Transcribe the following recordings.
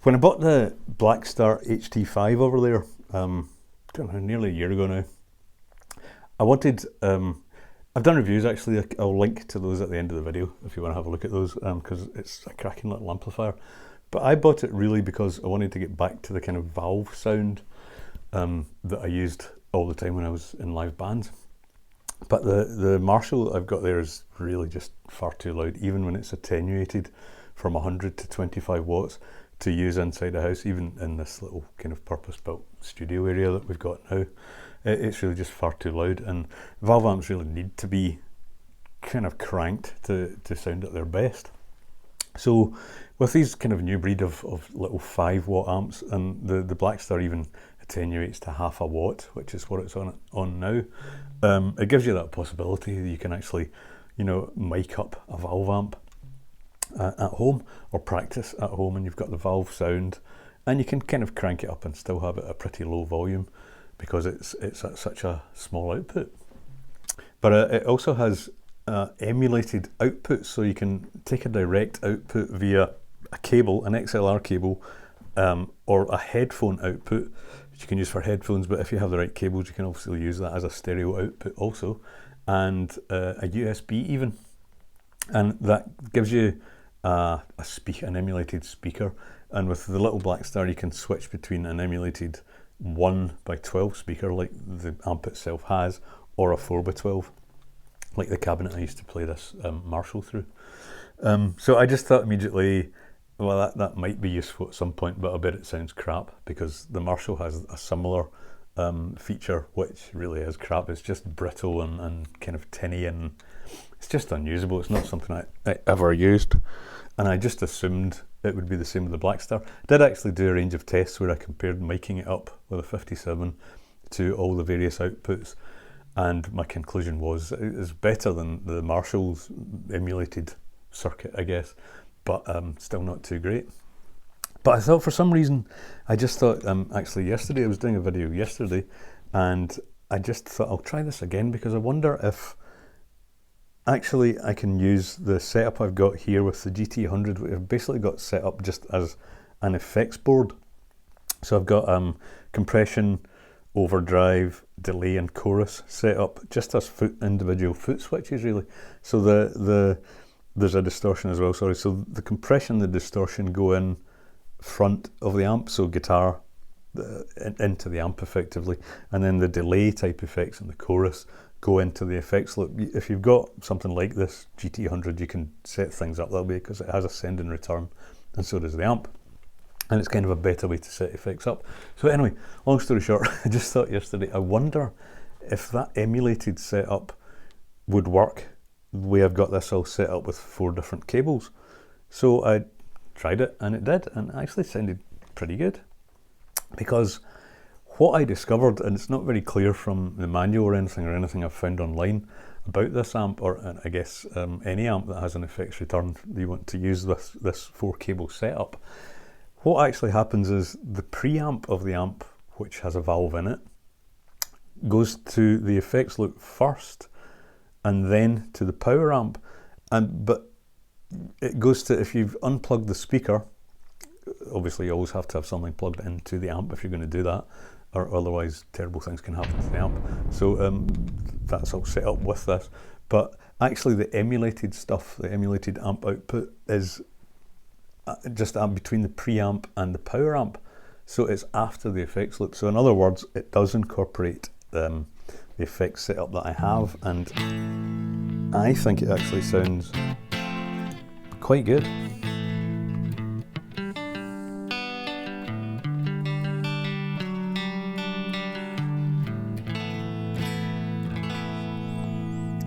When I bought the Blackstar HT5 over there, I don't know, nearly a year ago now, I wanted, I've done reviews actually, I'll link to those at the end of the video if you want to have a look at those, because it's a cracking little amplifier. But I bought it really because I wanted to get back to the kind of valve sound that I used all the time when I was in live bands. But the Marshall I've got there is really just far too loud, even when it's attenuated from 100 to 25 watts to use inside a house, even in this little kind of purpose-built studio area that we've got now. It's really just far too loud, and valve amps really need to be kind of cranked to sound at their best. So with these kind of new breed of little 5 watt amps, and the Blackstar even attenuates to half a watt, which is what it's on now, it gives you that possibility that you can actually, you know, mic up a valve amp at home or practice at home, and you've got the valve sound, and you can kind of crank it up and still have it at a pretty low volume because it's at such a small output. But it also has emulated output, so you can take a direct output via a cable, an XLR cable, or a headphone output, which you can use for headphones, but if you have the right cables you can obviously use that as a stereo output also, and a USB even, and that gives you an emulated speaker. And with the little Blackstar you can switch between an emulated 1x12 speaker like the amp itself has, or a 4x12 like the cabinet I used to play this Marshall through. So I just thought immediately, well, that might be useful at some point, but I bet it sounds crap, because the Marshall has a similar feature which really is crap. It's just brittle and kind of tinny, and it's just unusable. It's not something I ever used, and I just assumed it would be the same with the Blackstar. I did actually do a range of tests where I compared miking it up with a 57 to all the various outputs, and my conclusion was it's better than the Marshall's emulated circuit, I guess, but still not too great. But I thought, for some reason, I just thought, actually yesterday, I was doing a video yesterday, and I just thought I'll try this again, because I wonder if actually I can use the setup I've got here with the GT100, which I've basically got set up just as an effects board. So I've got compression, overdrive, delay and chorus set up just as individual foot switches really. So there's a distortion as well, sorry. So the compression and the distortion go in front of the amp, so guitar into the amp effectively, and then the delay type effects and the chorus go into the effects loop. If you've got something like this GT100, you can set things up that way because it has a send and return, and so does the amp, and it's kind of a better way to set effects up. So anyway, long story short, I just thought yesterday, I wonder if that emulated setup would work the way I've got this all set up with 4 different cables. So I tried it, and it did, and it actually sounded pretty good. Because what I discovered, and it's not very clear from the manual or anything I've found online about this amp, or I guess any amp that has an effects return that you want to use this 4 cable setup, what actually happens is the preamp of the amp, which has a valve in it, goes to the effects loop first, and then to the power amp. But it goes to, if you've unplugged the speaker, obviously you always have to have something plugged into the amp if you're going to do that, or otherwise terrible things can happen to the amp. So that's all set up with this. But actually the emulated stuff, the emulated amp output, is just between the preamp and the power amp. So it's after the effects loop. So in other words, it does incorporate the effects setup that I have, and I think it actually sounds quite good.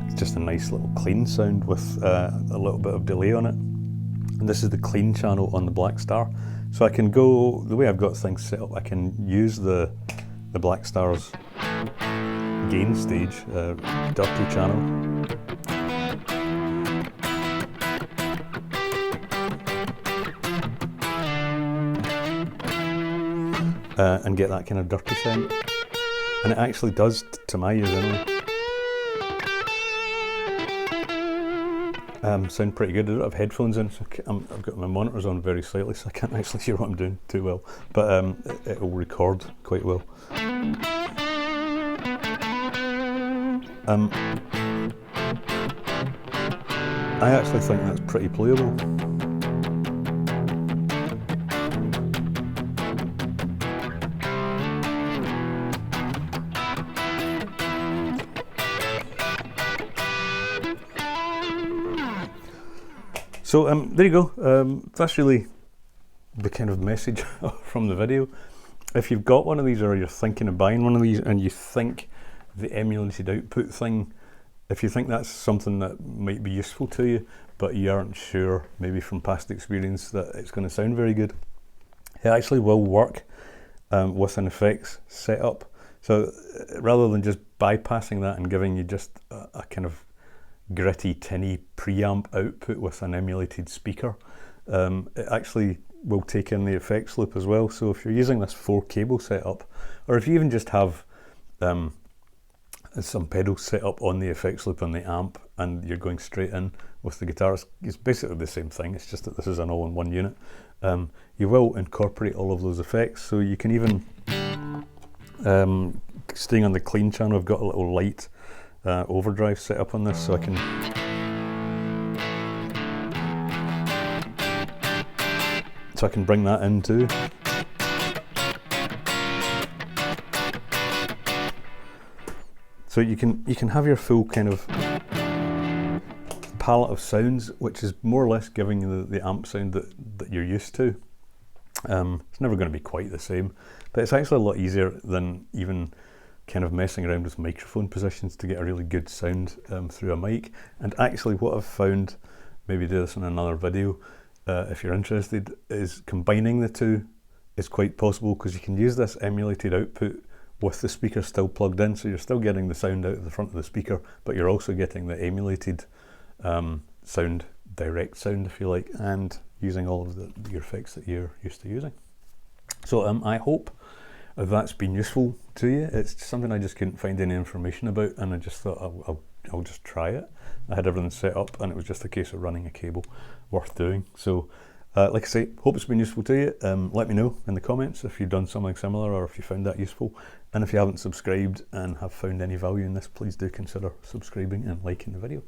It's just a nice little clean sound with a little bit of delay on it. And this is the clean channel on the Blackstar. So I can go, the way I've got things set up, I can use the Blackstar's gain stage, dirty channel. And get that kind of dirty sound. And it actually does, to my ears anyway. sound pretty good. I don't have headphones in, so I've got my monitors on very slightly, so I can't actually hear what I'm doing too well, but it will record quite well. I actually think that's pretty playable. So there you go. That's really the kind of message from the video. If you've got one of these, or you're thinking of buying one of these, and you think the emulated output thing, if you think that's something that might be useful to you, but you aren't sure, maybe from past experience, that it's going to sound very good, it actually will work with an effects setup. So rather than just bypassing that and giving you just a kind of gritty, tinny preamp output with an emulated speaker, it actually will take in the effects loop as well. So if you're using this 4 cable setup, or if you even just have some pedals set up on the effects loop on the amp, and you're going straight in with the guitarist, it's basically the same thing, it's just that this is an all-in-one unit. You will incorporate all of those effects, so you can even, staying on the clean channel, I've got a little light overdrive set up on this, so I can bring that in too. So you can have your full kind of palette of sounds, which is more or less giving you the amp sound that you're used to. It's never going to be quite the same, but it's actually a lot easier than even kind of messing around with microphone positions to get a really good sound through a mic. And actually what I've found, maybe do this in another video if you're interested, is combining the two is quite possible, because you can use this emulated output with the speaker still plugged in, so you're still getting the sound out of the front of the speaker, but you're also getting the emulated sound, direct sound if you like, and using all of your effects that you're used to using. So I hope that's been useful to you. It's something I just couldn't find any information about, and I just thought I'll just try it. I had everything set up, and it was just a case of running a cable worth doing. So like I say, hope it's been useful to you. Let me know in the comments if you've done something similar, or if you found that useful. And if you haven't subscribed and have found any value in this, please do consider subscribing and liking the video.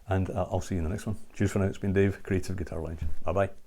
And I'll see you in the next one. Cheers for now. It's been Dave, Creative Guitar Lounge. Bye bye.